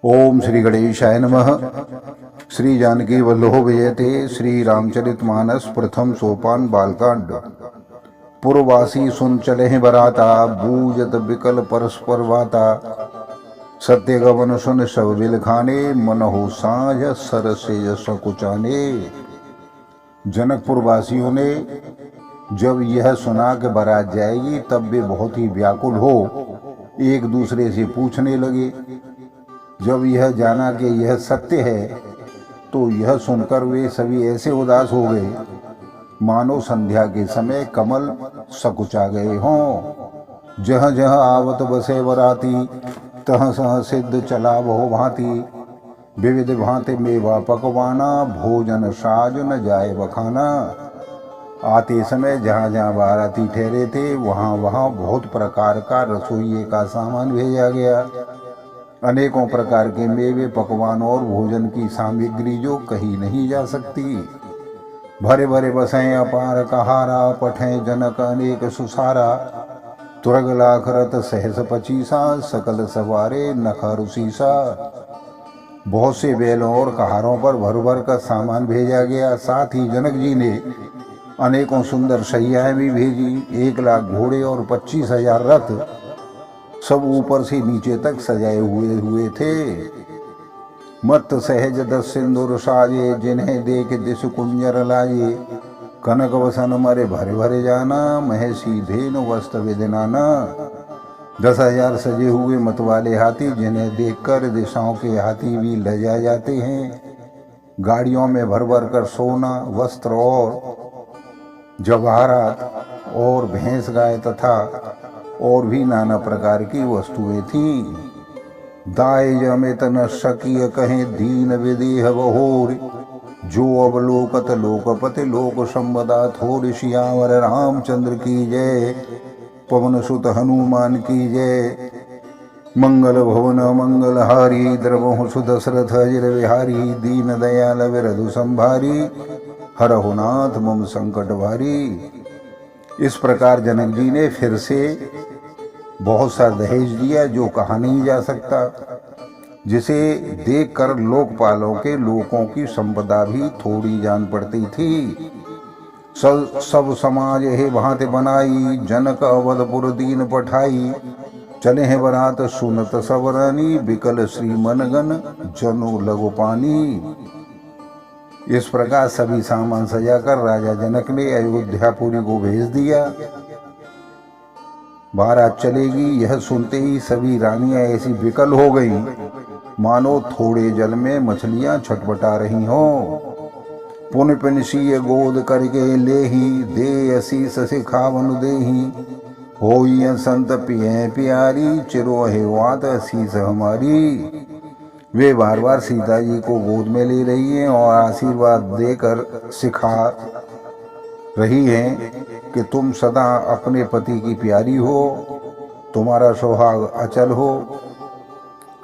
ओम श्री गणेशाय नमः। श्री जानकी वल्लभ विजयते। श्री रामचरितमानस प्रथम सोपान बालकांड। पूर्ववासी सुन चले बराता, बूझत बिकल परस्पर वाता। सत्य गवन सुन सब बिल खाने, मन हो साझ सर से सकुचाने। जनकपुर वासियों ने जब यह सुना कि बारात जाएगी तब वे बहुत ही व्याकुल हो एक दूसरे से पूछने लगे। जब यह जाना कि यह सत्य है तो यह सुनकर वे सभी ऐसे उदास हो गए मानो संध्या के समय कमल सकुचा गए हों। जहाँ जहाँ आवत बसे बराती, तहाँ सह सिद्ध चला बहु भांति। विविध भांति मेवा पकवाना, भोजन साज न जाए बखाना। आते समय जहाँ जहाँ बाराती ठहरे थे वहाँ वहाँ बहुत प्रकार का रसोइये का सामान भेजा गया। अनेकों प्रकार के मेवे, पकवान और भोजन की सामग्री जो कही नहीं जा सकती। भरे भरे बसें अपार कहारा, पठें जनक अनेक सुसारा। तुरग लाख रथ सहस पचीसा, सकल सवारे नखरुसीसा। बहुत से बैलों और कहारों पर भर भर का सामान भेजा गया। साथ ही जनक जी ने अनेकों सुंदर शैयाएं भी भेजी। 1 लाख घोड़े और 25,000 रथ सब ऊपर से नीचे तक सजाए हुए थे। मत सहज 10 सिंदूर साजे, जिन्हें देख दिश कुंजर लाजे। कनक वसन मरे भरे भरे जाना, महेशी धेनु वस्त्र विदनाना। 10,000 सजे हुए मतवाले हाथी, जिन्हें देखकर दिशाओं के हाथी भी लजा जाते हैं। गाड़ियों में भर भर कर सोना, वस्त्र और जवाहरात और भैंस गाय तथा और भी नाना प्रकार की वस्तुएं थीं। दाय जमित न शकीय कहें, दीन विदेह बहोर। जो अवलोकत लोकपति, लोक संबदा थोर। सियावर रामचंद्र की जय, पवन सुत हनुमान की जय। मंगल भवन मंगलहारी, द्रवहु सुदशरथ अजिर विहारी। दीन दयाल विरधु संभारी, हरहु नाथ मम संकट भारी। इस प्रकार जनक जी ने फिर से बहुत सा दहेज दिया जो कहा नहीं जा सकता, जिसे देखकर लोकपालों के लोगों की संपदा भी थोड़ी जान पड़ती थी। सब समाज हे भांति बनाई, जनक अवधपुर दीन पठाई। चले हैं बरात सुनत सब रानी, बिकल श्री मनगन जनु लघु पानी। इस प्रकार सभी सामान सजाकर राजा जनक ने अयोध्यापुरी को भेज दिया। बारात चलेगी यह सुनते ही सभी रानियां ऐसी विकल हो गईं मानो थोड़े जल में मछलियां छटपटा रही हों। पुन पिनसीय गोद करके लेही, दे असीस सिखावन देही। होई संत पिए प्यारी, चिरोहे वात असीस हमारी। वे बार बार सीता जी को गोद में ले रही हैं और आशीर्वाद देकर सिखा रही हैं कि तुम सदा अपने पति की प्यारी हो, तुम्हारा सुहाग अचल हो,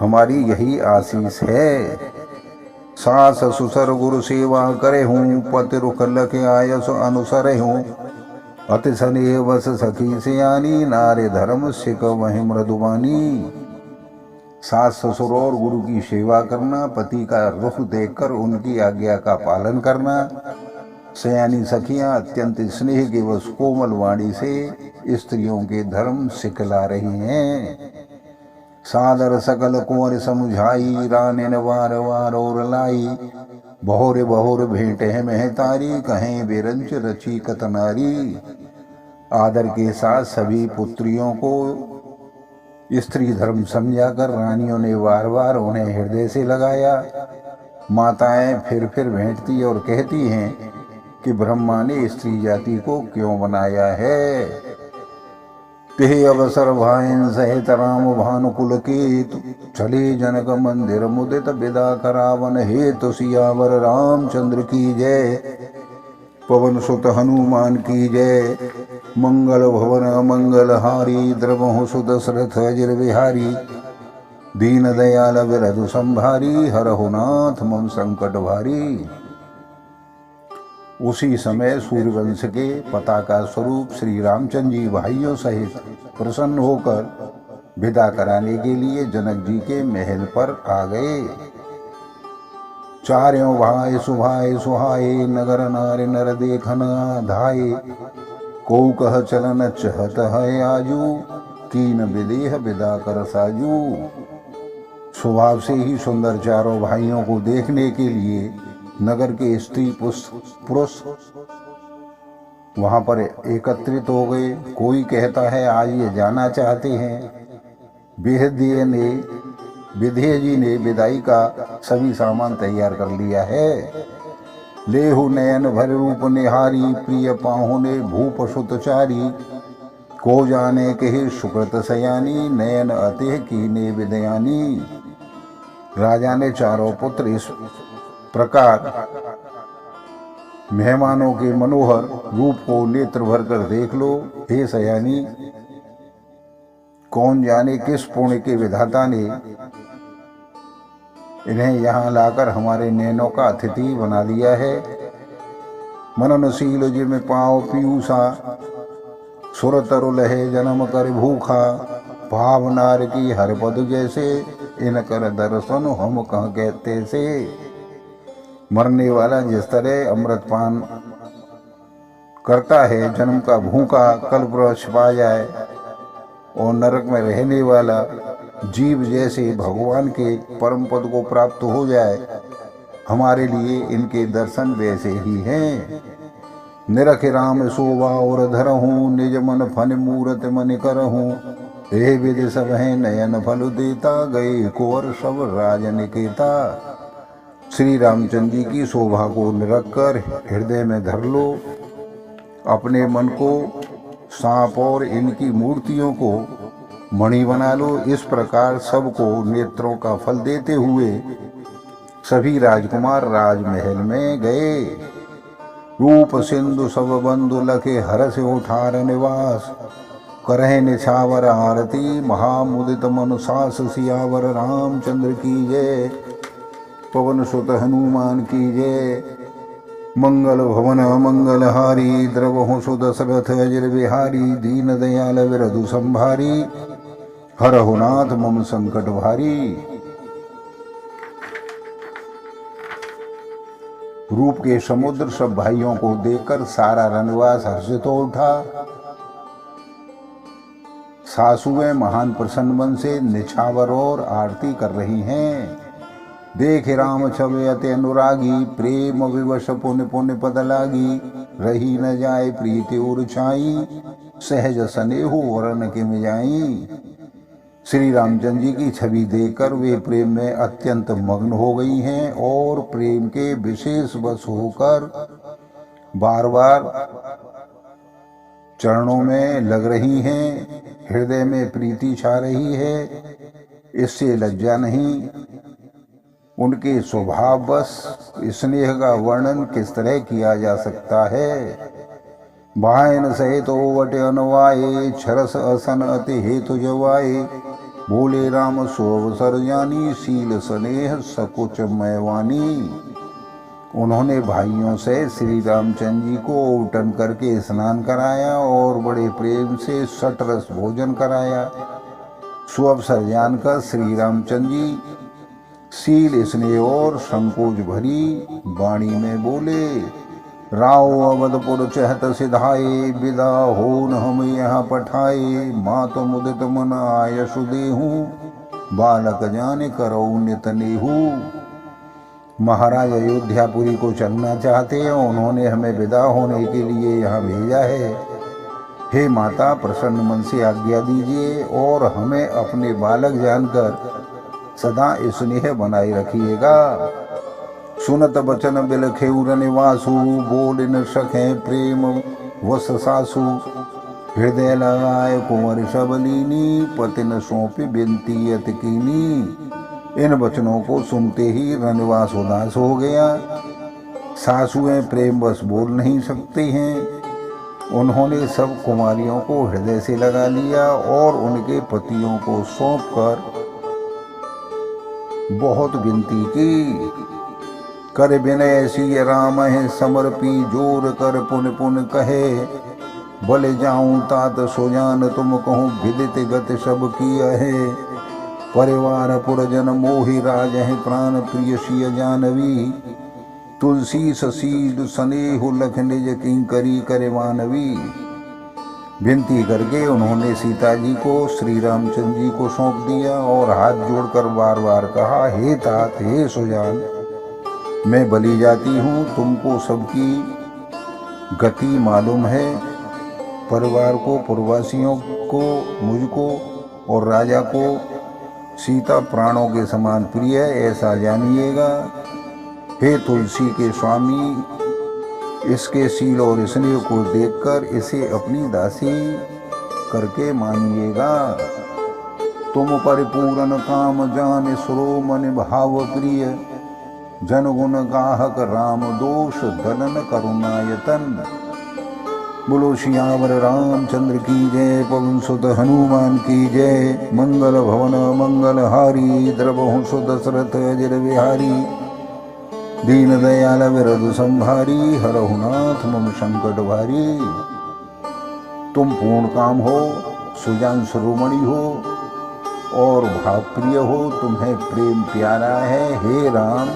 हमारी यही आशीष है। सास ससुर गुरु सेवा करे हूँ, पति रुख लख आयस अनुसरे हूँ। अति स्नेह वस सखी सियानी, नारे धर्म सिख वही मृदुबानी। सास ससुर और गुरु की सेवा करना, पति का रुख देखकर उनकी आज्ञा का पालन करना। सयानी सखियां अत्यंत स्नेह के वश कोमल वाणी से स्त्रियों के धर्म सिखला रही हैं। सादर सकल कुंवर समुझाई, रानिन वार वार और लाई। बहुर बहुर भेंट है महतारी, कहें बेरंच रची कतनारी। आदर के साथ सभी पुत्रियों को स्त्री धर्म समझाकर रानियों ने बार बार उन्हें हृदय से लगाया। माताएं फिर भेंटती और कहती हैं कि ब्रह्मा ने स्त्री जाति को क्यों बनाया है। ते अवसर भाइन सहित राम भानुकुल केतु, चले जनक मंदिर मुदित विदा करावन हेतु। सियावर रामचंद्र की जय, पवन सुत हनुमान की जय। मंगल भवन मंगलहारी, द्रवहु सुदशरथ अजिर विहारी। दीन दयाल विरधु संभारी, हरहु नाथ मम संकट भारी। उसी समय सूर्यवंश के पताका स्वरूप श्री रामचंद्र जी भाइयों सहित प्रसन्न होकर विदा कराने के लिए जनक जी के महल पर आ गए। चारों भाई सुभाए सुहाए, नगर नार नर देखन धाये। को कह चलन चहत है आजू, कीन विदेह विदा कर साजू। स्वभाव से ही सुंदर चारों भाइयों को देखने के लिए नगर के स्त्री पुरुष वहां पर एकत्रित हो गए। कोई कहता है आज ये जाना चाहते हैं। विधेय जी ने विदाई का सभी सामान तैयार कर लिया है। लेहु नयन भर रूप निहारी, प्रिय पाहुने भूप सुतचारी। को जाने कहे सुकृत सयानी, नयन अतिह कीने विदयानी। राजा ने चारों पुत्र इस प्रकार मेहमानों के मनोहर रूप को नेत्र भर कर देख लो। हे सयानी, कौन जाने किस पुण्य के विधाता ने इन्हें यहाँ लाकर हमारे नैनों का अतिथि बना दिया है। मननशील जिम पाओ पीयूषा, सुर तरुल है जन्म कर भूखा। भावनार की हर पद जैसे, इन कर दर्शन हम कह कहते से। मरने वाला जिस तरह अमृतपान करता है, जन्म का भूखा कल्पवृक्ष पा जाए, और नरक में रहने वाला जीव जैसे भगवान के परम पद को प्राप्त हो जाए, हमारे लिए इनके दर्शन वैसे ही हैं। निरख राम शोभा और धरहूँ, निज मन फन मूरत मन करहूँ। हे विधि सब है नयन फल देता, गए कुंवर सब राजनिकेता। श्री रामचंद्र जी की शोभा को निरख कर हृदय में धर लो। अपने मन को सांप और इनकी मूर्तियों को मणि बना लो। इस प्रकार सबको नेत्रों का फल देते हुए सभी राजकुमार राजमहल में गए। रूप सिंधु सब बंधु लखे, हरस उठार निवास। करह निछावर आरती, महामुदित मन सास सियावर। रामचंद्र की जय, पवन सुत हनुमान की जय। मंगल भवन मंगलहारी, द्रवहु सुदशरथ अजर बिहारी। दीन दयाल विरधु संभारी, हरहु नाथ मम संकट भारी। रूप के समुद्र सब भाइयों को देखकर सारा रनवास हर्षित हो उठा। सासुएं महान प्रसन्न मन से निछावर और आरती कर रही हैं। देख राम छवि अति अनुरागी, प्रेम विवश पुण्य पुण्य पद लागी। रही न जाए प्रीति उर छाई, सहज स्नेहु वरण के मिजाई। श्री रामचंद्र जी की छवि देखकर वे प्रेम में अत्यंत मग्न हो गई हैं और प्रेम के विशेष वश होकर बार बार चरणों में लग रही हैं। हृदय में प्रीति छा रही है, इससे लज्जा नहीं। उनके स्वभाव बस स्नेह का वर्णन किस तरह किया जा सकता है। भायन सहित ओवट अनवाए, छरस असन अति हेतु जवाए। बोले राम सोअवसर जानी, शील स्नेह सकुच मैवानी। उन्होंने भाइयों से श्री रामचंद्र जी को उठन करके स्नान कराया और बड़े प्रेम से सटरस भोजन कराया। सुअवसर जानकर श्री रामचंद्र जी शील स्नेह और संकोच भरी वाणी में बोले। राव अवधपुर चहत सिधाए, विदा हो न हम यहाँ पठाए। मात मुदित मन आयसु देहूँ, बालक जाने करो नित नेहू। महाराज अयोध्यापुरी को चलना चाहते हैं, उन्होंने हमें विदा होने के लिए यहाँ भेजा है। हे माता, प्रसन्न मन से आज्ञा दीजिए और हमें अपने बालक जानकर सदा स्नेह बनाए रखिएगा। सुनत बचन बिलखे उर निवासु, बोल न सके प्रेम वस सासु। हृदय लगाए कुंवर सबलीनी, पति न सौंपी बिनती अति कीनी। इन वचनों को सुनते ही रनवास उदास हो गया। सासुएं प्रेम बस बोल नहीं सकती हैं। उन्होंने सब कुमारियों को हृदय से लगा लिया और उनके पतियों को सौंपकर बहुत विनती की। कर विनय सिय राम है समर्पी, जोर कर पुन पुन कहे। बोले जाऊं तात सोजान तुम कहूँ विदित गत सब किया है। परिवार पुरजन मोहि राज है प्राण प्रिय सिय जानवी। तुलसी ससील स्नेहु लख निज किंकरी करे मानवी। विनती करके उन्होंने सीता जी को श्री रामचंद्र जी को सौंप दिया और हाथ जोड़कर बार बार कहा, हे तात हे सुजान, मैं बलि जाती हूँ, तुमको सबकी गति मालूम है। परिवार को, पुरवासियों को, मुझको और राजा को सीता प्राणों के समान प्रिय है, ऐसा जानिएगा। हे तुलसी के स्वामी, इसके शील और स्नेह को देखकर इसे अपनी दासी करके मानिएगा। तुम परिपूर्ण काम जान सुरो मन भाव प्रिय। जन गुण गाहक राम दोष दलन करुणायतन। बोलो सियावर रामचंद्र की जय, पवन सुत हनुमान की जय। मंगल भवन मंगल हारी, द्रवहु सुत दशरथ अजर बिहारी। दीन दयाल विरद संभारी, हरहु नाथ मम संकट भारी। तुम पूर्ण काम हो, सुजान शिरोमणि हो और भाव प्रिय हो, तुम्हें प्रेम प्यारा है। हे राम,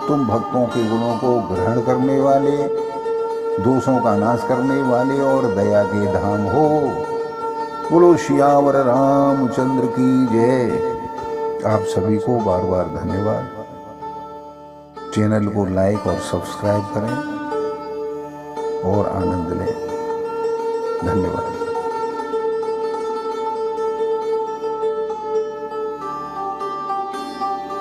तुम भक्तों के गुणों को ग्रहण करने वाले, दोषों का नाश करने वाले और दया के धाम हो। बोलो सियावर रामचंद्र की जय। आप सभी को बार बार धन्यवाद। चैनल को लाइक और सब्सक्राइब करें और आनंद लें। धन्यवाद।